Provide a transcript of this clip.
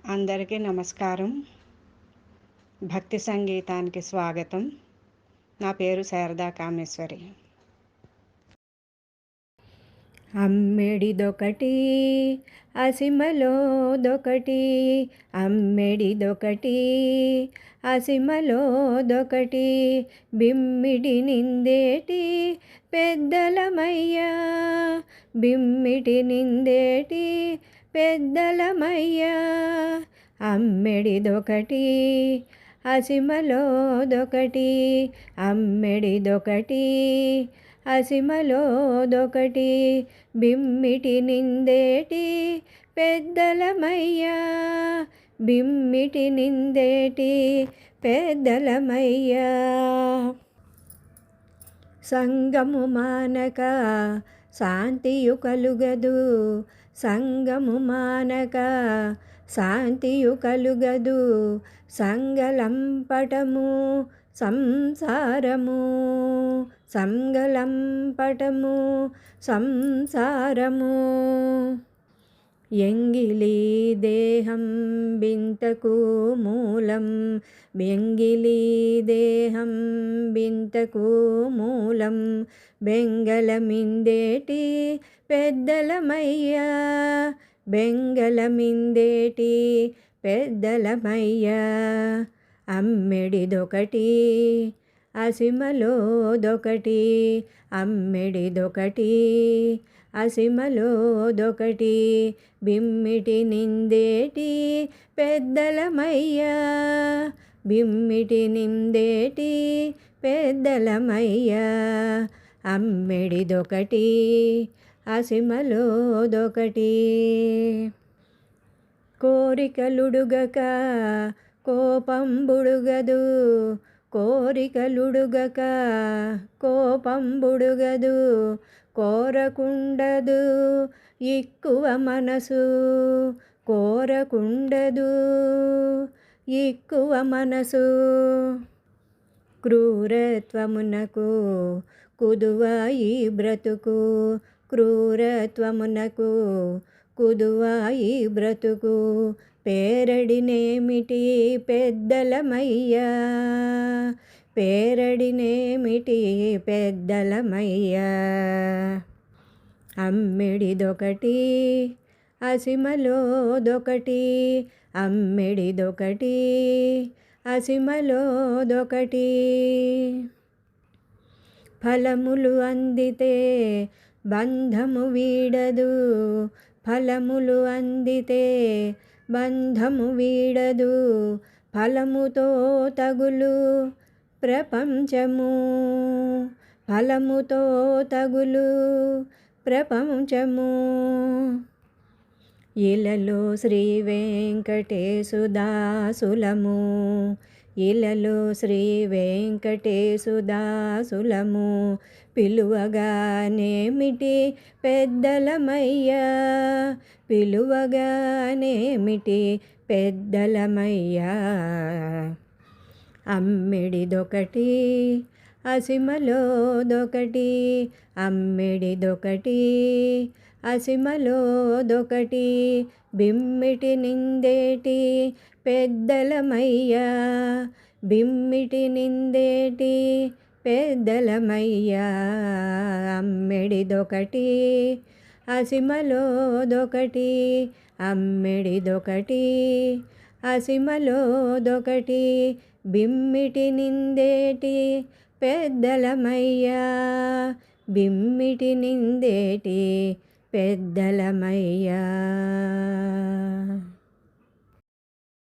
అందరికీ నమస్కారం. భక్తి సంగీతానికి స్వాగతం. నా పేరు శారదా కామేశ్వరి. అమ్మెడిదొకటి అసిమలోదొకటి, అమ్మెడిదొకటి అసిమలోదొకటి, బిమ్మిడి నిందేటి పెద్దలమయ్యా, బిమ్మిటి నిందేటి పెద్దలమయ్యా. అమ్మెడిదొకటి అసిమలోదొకటి, అమ్మెడిదొకటి అసిమలోదొకటి, బిమ్మిటి నిందేటి పెద్దలమయ్యా, బిమ్మిటి నిందేటి పెద్దలమయ్యా. సంగము మానక శాంతియు కలుగదు, సంగము మానక శాంతియు కలుగదు, సంగలంపటము సంసారము, సంగలంపటము సంసారము. ఎంగిలి దేహం బింతకు మూలం, బెంగిలి దేహం బింతకు మూలం, బెంగళమిందేటి పెద్దలమయ్యా, బెంగళమిందేటి పెద్దలమయ్యా. అమ్మెడిదొకటి అసిమలోదొకటి, అమ్మెడిదొకటి అసిమలోదొకటి, బిమ్మిటి నిందేటి పెద్దలమయ్యా, బిమ్మిటి నిందేటి పెద్దలమయ్యా. అమ్మెడిదొకటి అసిమలోదొకటి. కోరికలుడుగక కోపంబుడుగదు, కోరికలుడుగక కోపంబుడుగదు, కోరకుండదు ఎక్కువ మనసు, కోరకుండదు ఎక్కువ మనసు. క్రూరత్వమునకు కుదువ ఈ బ్రతుకు, క్రూరత్వమునకు కుదువ ఈ బ్రతుకు, పేరడినేమిటి పెద్దలమయ్యా, పేరడినేమిటి పెద్దలమయ్యా. అమ్మెడిదొకటి అసిమలోదొకటి, అమ్మెడిదొకటి అసిమలోదొకటి. ఫలములు అందితే బంధము వీడదు, ఫలములు అందితే బంధము వీడదు, ఫలముతో తగులు ప్రపంచము, ఫలముతో తగులు ప్రపంచము. ఇలలో శ్రీ వెంకటేశుదాసులము, ఇలలో శ్రీ వెంకటేశుదాసులము, పిలువగానేమిటి పెద్దలమయ్యా, పిలువగానేమిటి పెద్దలమయ్యా. అమ్మెడిదొకటి అసిమలోదొకటి, అమ్మెడిదొకటి అసిమలోదొకటి, బిమ్మిటి నిందేటి పెద్దలమయ్యా, బిమ్మిటి నిందేటి పెద్దలమయ్యా. అమ్మెడిదొకటి అసిమలోదొకటి, అమ్మెడిదొకటి అసిమలోదొకటి, బిమ్మిటి నిందేటి పెద్దలమయ్యా, బిమ్మిటి నిందేటి పెద్దలమయ్యా.